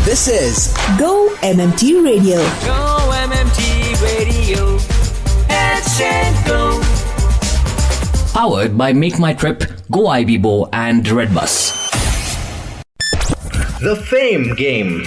This is Go MMT Radio. Go MMT Radio. Let's go. Powered by Make My Trip, Go IBBO and Redbus. The Fame Game.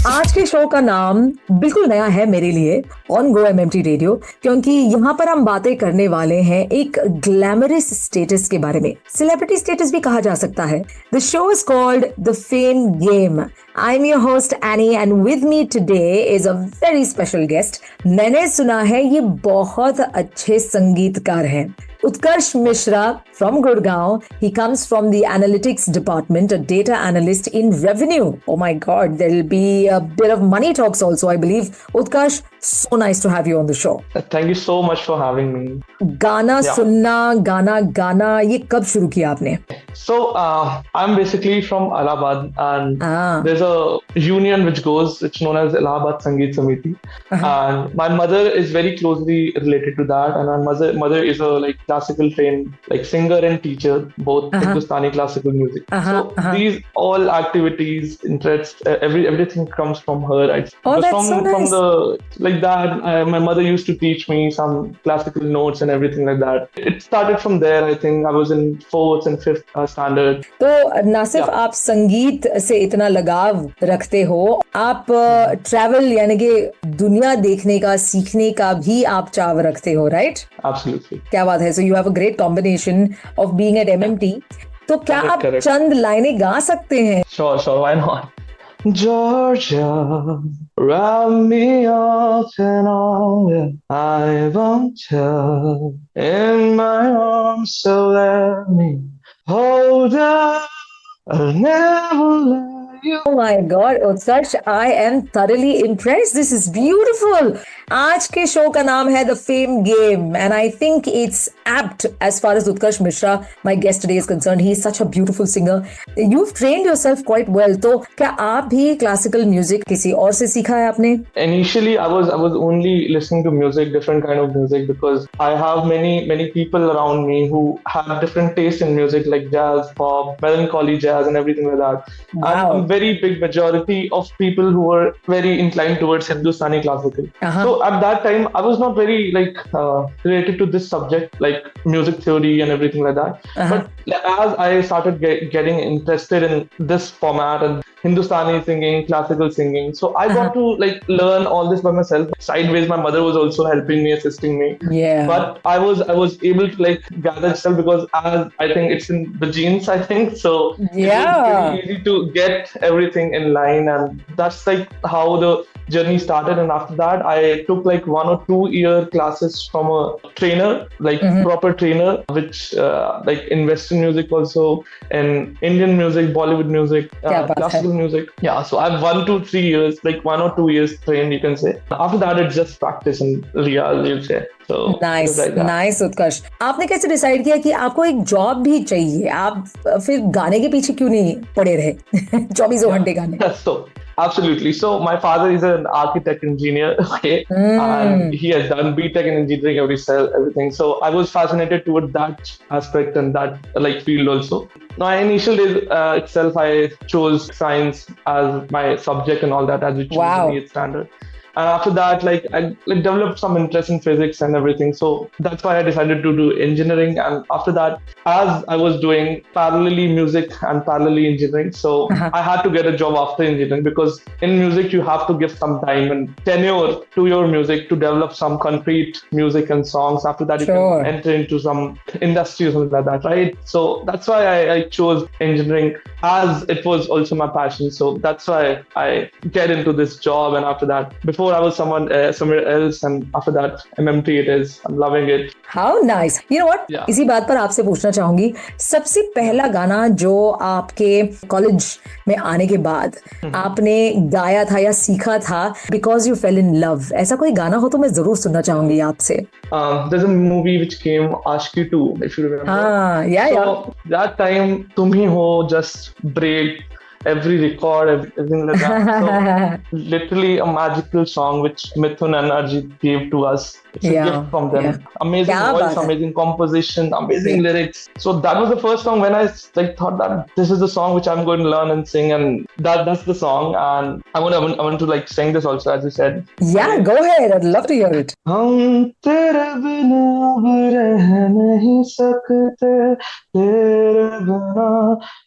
आज के show का नाम बिल्कुल नया है मेरे लिए ऑन गो एमएमटी रेडियो, क्योंकि यहाँ पर हम बातें करने वाले हैं एक ग्लैमरस स्टेटस के बारे में. सेलिब्रिटी स्टेटस भी कहा जा सकता है. The show is called the fame game. I am your host any and with me today is a very special guest. मैंने सुना है ये बहुत अच्छे संगीतकार हैं. Utkarsh Mishra from Gurgaon. He comes from the analytics department, a data analyst in revenue. Oh my God, there'll be a bit of money talks also, I believe. Utkarsh, so nice to have you on the show. Thank you so much for having me. गाना सुनना, गाना गाना, ये कब शुरू किया आपने? So, I'm basically from Allahabad, and there's a union which goes, it's known as Allahabad Sangeet Samiti. And my mother is very closely related to that, and my mother is a classical trained singer and teacher, both Hindustani classical music. So these all activities, interests, everything comes from her. That's so nice. From that, my mother used to teach me some classical notes and everything like that. It started from there. I think I was in 4th and 5th standard. तो ना सिर्फ आप संगीत से इतना लगाव रखते हो, आप ट्रैवल यानी कि दुनिया देखने का, सीखने का भी आप चाव रखते हो, राइट? Absolutely. क्या बात है. So you have a great combination of being at MMT. तो क्या आप चंद लाइनें गा सकते हैं? Sure, why not? Georgia, wrap me up in all I want you in my arms, so let me hold up. I'll never let you. Oh my God, Utkarsh, I am thoroughly impressed. This is beautiful. आज के show का नाम है The Fame Game, and I think it's apt as far as Utkarsh Mishra, my guest today, is concerned. He is such a beautiful singer. You've trained yourself quite well. तो क्या आप भी classical music किसी और से सीखा है आपने? Initially, I was only listening to music, different kind of music, because I have many people around me who have different taste in music, like jazz, pop, melancholy jazz, and everything like that. Wow. And a very big majority of people who were very inclined towards Hindustani classical. So at that time, I was not very related to this subject, like music theory and everything like that. But as I started getting interested in this format and Hindustani singing, classical singing, so I got to learn all this by myself. Sideways, my mother was also helping me, assisting me. Yeah. But I was able to gather itself, because as I think it's in the genes, I think. So yeah, it was very easy to get everything in line, and that's how the journey started. And after that, I took 1 or 2 year classes from a trainer, proper trainer, which in Western music also, and Indian music, Bollywood music, classical music. Yeah, so I've 1 to 3 years, 1 or 2 years trained, you can say. After that, it's just practice and real, you'll say. So nice Utkarsh. आपने कैसे decide किया कि आपको एक job भी चाहिए? आप फिर गाने के पीछे क्यों नहीं पड़े रहे 24 घंटे गाने? So absolutely. So my father is an architect engineer, okay, and he has done BTech in engineering, everything. So I was fascinated toward that aspect and that field also. Now, initial days itself, I chose science as my subject and all that, as it choose at standard. And after that, I developed some interest in physics and everything. So that's why I decided to do engineering. And after that, as I was doing parallelly music and parallelly engineering, so I had to get a job after engineering, because in music, you have to give some time and tenure to your music to develop some concrete music and songs. After that, you can enter into some industry or something like that, right? So that's why I chose engineering, as it was also my passion. So that's why I get into this job. And after that, before I was somewhere else, and after that MMT it is. I'm loving it. How nice. You know what? इसी बात पर आपसे पूछना चाहूंगी, सबसे पहला गाना जो आपके कॉलेज में आने के बाद आपने गाया था या सीखा था because you fell in love, ऐसा कोई गाना हो तो मैं जरूर सुनना चाहूंगी आपसे. There's a movie which came, Ashki 2, if you remember. So that time, Tum Hi Ho just break every record, everything like that. So literally a magical song which Mithun and Arjit gave to us. It's a gift from them. Amazing Kya voice, baat hai. amazing composition, amazing lyrics. So that was the first song when I like thought that this is the song which I'm going to learn and sing, and that's the song. And I want to like sing this also, as you said. Yeah, go ahead. I'd love to hear it. हम तेरे बिना अब रह नहीं सकते, तेरे बिना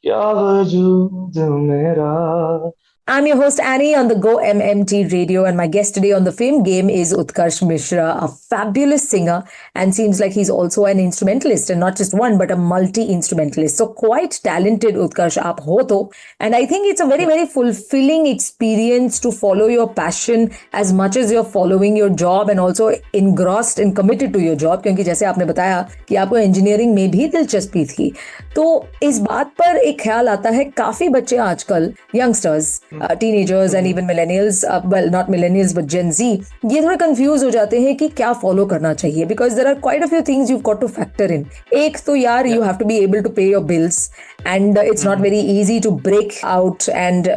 क्या वजूद मेरा. I'm your host Annie on the Go MMT Radio, and my guest today on the Fame Game is Utkarsh Mishra, a fabulous singer, and seems like he's also an instrumentalist, and not just one but a multi-instrumentalist. So quite talented, Utkarsh, aap ho to. And I think it's a very, very fulfilling experience to follow your passion as much as you're following your job, and also engrossed and committed to your job. क्योंकि जैसे आपने बताया कि आपको engineering में भी दिलचस्पी थी, तो इस बात पर एक ख्याल आता है, काफी बच्चे आजकल youngsters, teenagers and even millennials, well not millennials but Gen Z, ये थोड़े कंफ्यूज हो जाते हैं कि क्या फॉलो करना चाहिए, because there are quite a few things you've got to factor in. एक तो यार you have to be able to pay your bills, and it's not very easy to break out and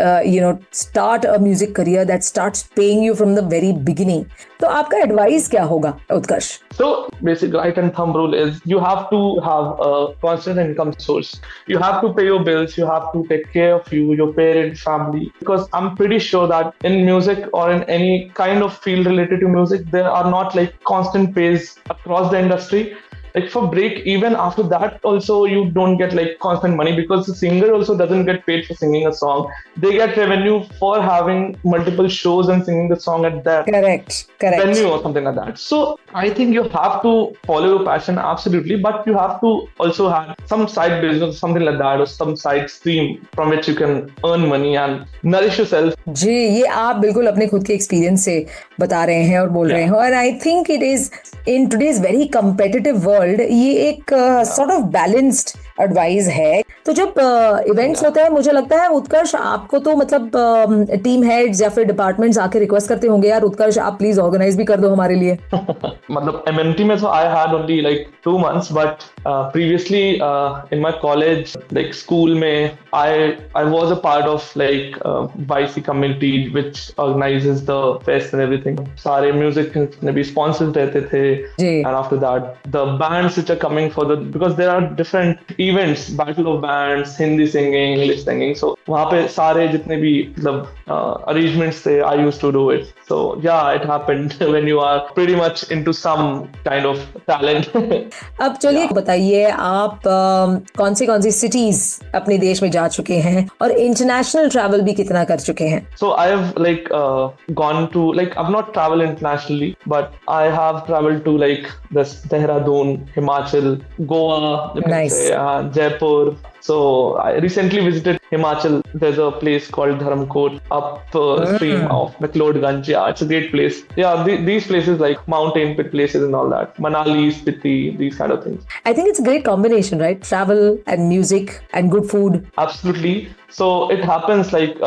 start a music career that starts paying you from the very beginning. तो आपका advice क्या होगा, उत्कर्ष? So basic right and thumb rule is you have to have a constant income source. You have to pay your bills. You have to take care of you, your parents, family. Because I'm pretty sure that in music or in any kind of field related to music, there are not like constant pays across the industry. Like for break, even after that also you don't get like constant money, because the singer also doesn't get paid for singing a song. They get revenue for having multiple shows and singing the song at that Correct. venue or something like that. So I think you have to follow your passion, absolutely, but you have to also have some side business, something like that, or some side stream from which you can earn money and nourish yourself. जी, ये आप बिल्कुल अपने खुद के experience से बता रहे हैं और बोल रहे हैं, और I think it is in today's very competitive world ये एक सॉर्ट ऑफ बैलेंस्ड एडवाइस है. तो जब इवेंट्स होते हैं, मुझे लगता है उत्कर्ष आपको तो मतलब टीम हेड्स या फिर डिपार्टमेंट्स आके रिक्वेस्ट करते होंगे, यार उत्कर्ष आप प्लीज ऑर्गेनाइज भी कर दो हमारे लिए. मतलब MMT में तो I had only like 2 months, but previously in my college, like school में I was a part of like YC committee which organizes the fest and everything. सारे music में भी sponsors रहते थे, and after that the bands which are coming for the, because there are different events, battle of bands, Hindi singing, English singing, so वहाँ पे सारे जितने भी मतलब arrangements थे, I used to do it. So yeah, it happened when you are pretty much into some kind of talent. अब चलिए बताइए, आप कौन सी सिटीज अपने देश में जा चुके हैं और इंटरनेशनल ट्रैवल भी कितना कर चुके हैं? So I have like gone to, like I've not traveled internationally, but I have traveled to like this Dehradun, Himachal, Goa, you can Nice. say, Jaipur. So I recently visited Himachal. There's a place called Dharamkot upstream of McLeodganj. Yeah, it's a great place. Yeah, these places like mountain pit places and all that. Manali, Spiti, these kind of things. I think it's a great combination, right? Travel and music and good food. Absolutely. So it happens like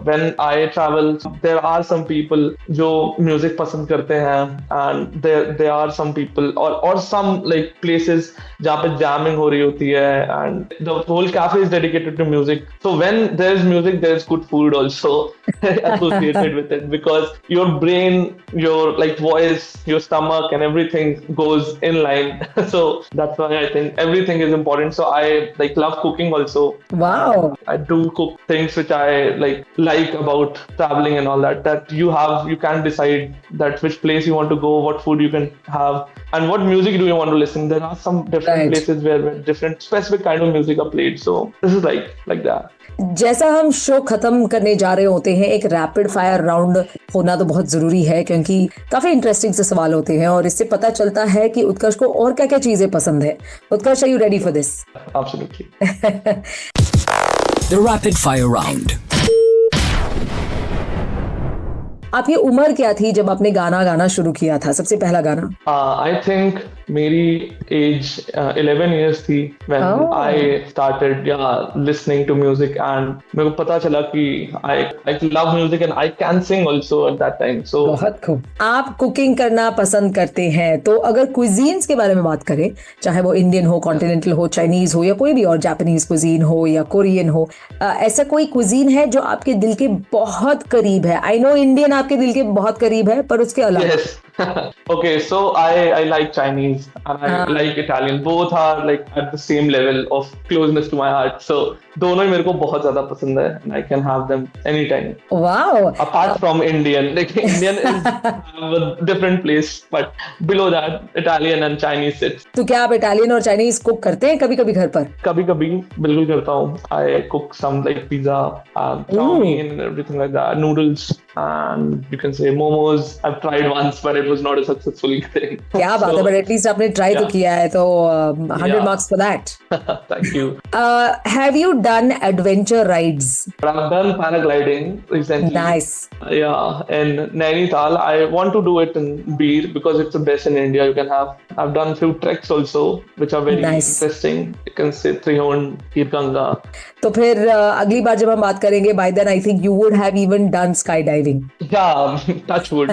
when I travel, there are some people जो music पसंद करते हैं, and there are some people or some like places जहाँ पे jamming हो रही होती है, and the whole cafe is dedicated to music. So when there is music, there is good food also associated with it, because your brain, your like voice, your stomach and everything goes in line. So that's why I think everything is important. So I like love cooking also. Wow. I do cook things which I like about traveling and all that. That you can decide that which place you want to go, what food you can have, and what music do you want to listen. There are some different places where different specific kind of music are played. So this is like that. जैसा हम show खत्म करने जा रहे होते हैं, एक rapid fire round होना तो बहुत जरूरी है, क्योंकि काफी इंटरेस्टिंग से सवाल होते हैं और इससे पता चलता है कि उत्कर्ष को और क्या क्या चीजें पसंद है. उत्कर्ष, are you ready for this? Absolutely. The rapid fire round. आपकी उम्र क्या थी जब आपने गाना शुरू किया था, सबसे पहला गाना? I think मेरी एज 11 years थी when I started listening to music, and मेरे को पता चला कि I love music and I can sing also at that time. So बहुत खूब. आप कुकिंग करना पसंद करते हैं, तो अगर क्विजीन्स के बारे में बात करें, चाहे वो इंडियन हो, कॉन्टिनेंटल हो, चाइनीज हो, या कोई भी और जापानीज क्विजीन हो या कोरियन हो, ऐसा कोई क्विजीन है जो आपके दिल के बहुत करीब है? आई नो इंडियन आपके दिल के बहुत करीब है, पर उसके अलावा? Yes. Okay, so I like Chinese and I like Italian. Both are like at the same level of closeness to my heart. So दोनों ही मेरे को बहुत ज़्यादा पसंद है and I can have them anytime. Wow. Apart from Indian, like Indian is a different place, but below that, Italian and Chinese sits. तो क्या आप इटालियन और चाइनीज कुक करते हैं कभी-कभी घर पर? कभी-कभी बिल्कुल करता हूँ. I cook some like pizza, chow-mein and everything like that, noodles and you can say momos. I've tried once, but it was not a successful thing. क्या बात है, but at least आपने try तो किया है, तो 100 marks for that. Thank you. Have you done adventure rides? I've done paragliding recently. Nice. Yeah, in Nainital. I want to do it in Bir because it's the best in India you can have. I've done few treks also, which are very interesting. You can say Trihorn, Kirganga. तो फिर अगली बार जब हम बात करेंगे, by then I think you would have even done skydiving. Yeah, touch wood.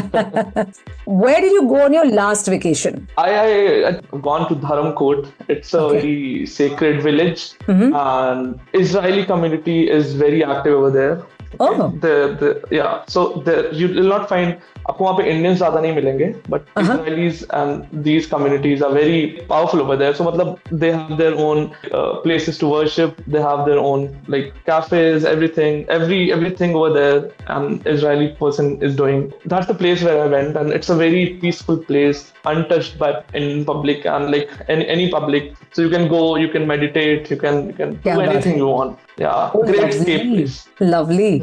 Where did you go on your last vacation? I've gone to Dharamkot. It's a very sacred village, and Israeli community is very active over there. Oh. So you will not find आपको वहाँ पे Indians ज़्यादा नहीं मिलेंगे, but Israelis and these communities are very powerful over there. So मतलब they have their own places to worship. They have their own like cafes, everything over there. An Israeli person is doing. That's the place where I went, and it's a very peaceful place, untouched by in public and like any public. So you can go, you can meditate, you can do anything you want. Yeah, great escape place. Lovely.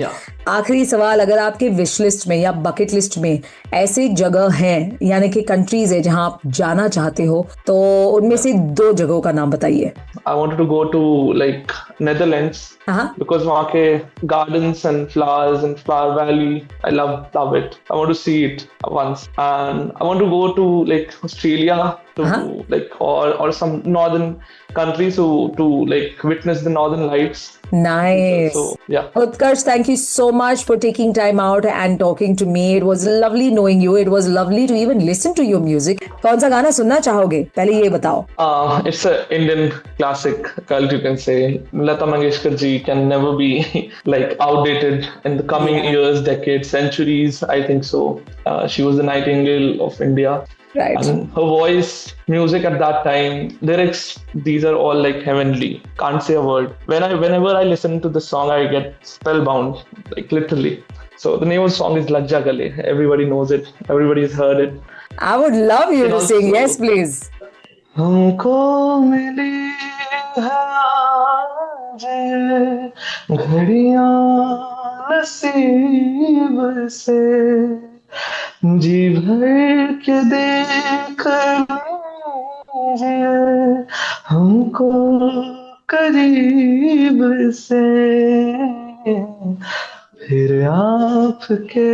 आखिरी सवाल, अगर आपके wish list में या bucket list में ऐसे जगह हैं यानी कि कंट्रीज है जहां आप जाना चाहते हो, तो उनमें से 2 जगहों का नाम बताइए. I wanted to go to like Netherlands because वहाँ के gardens and flowers and flower valley, I love it. I want to see it once, and I want to go to like Australia to like or some northern countries to like witness the northern lights. Nice. So, yeah. Utkarsh, thank you so much for taking time out and talking to me. It was lovely knowing you. It was lovely to even listen to your music. कौन सा गाना सुनना चाहोगे? पहले ये बताओ. It's an Indian classic cult, you can say. Lata Mangeshkar ji can never be like outdated in the coming years, decades, centuries. I think so. She was the Nightingale of India. Right. And her voice, music at that time, lyrics, these are all like heavenly. Can't say a word. Whenever I listen to the song, I get spellbound, like literally. So the name of the song is Lajja Gale. Everybody knows it. Everybody has heard it. I would love you to sing. Yes, please. हमको मिली है आज घड़ियां नसीब से, जी भर के देख लीजिए हमको करीब से, फिर आपके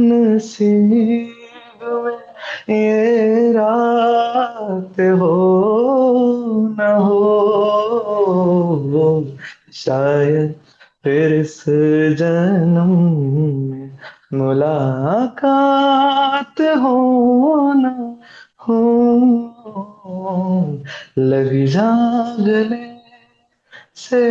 नसीब में ये रात हो न हो, शायद फिर इस जन्म में मुलाकात हो न हो, लग जा गले से.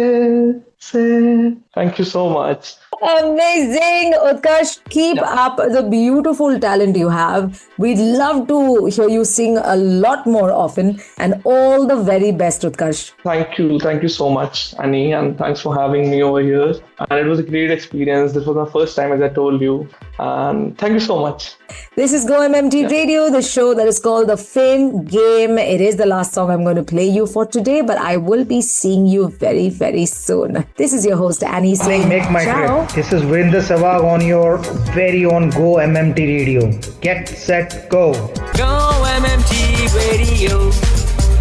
Thank you so much. Amazing, Utkarsh. Keep up the beautiful talent you have. We'd love to hear you sing a lot more often, and all the very best, Utkarsh. Thank you so much, Annie, and thanks for having me over here. And it was a great experience. This was my first time, as I told you, and thank you so much. This is Go MMT Radio, the show that is called The Fame Game. It is the last song I'm going to play you for today, but I will be seeing you very, very soon. This is your host, Annie, saying Make my ciao. trip. This is Vrinda Sehwag on your very own Go MMT Radio. Get set, go. Go MMT Radio.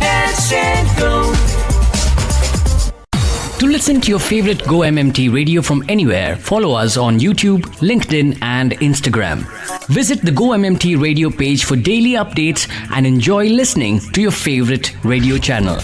Hashtag go. To listen to your favorite Go MMT Radio from anywhere, follow us on YouTube, LinkedIn, and Instagram. Visit the Go MMT Radio page for daily updates and enjoy listening to your favorite radio channel.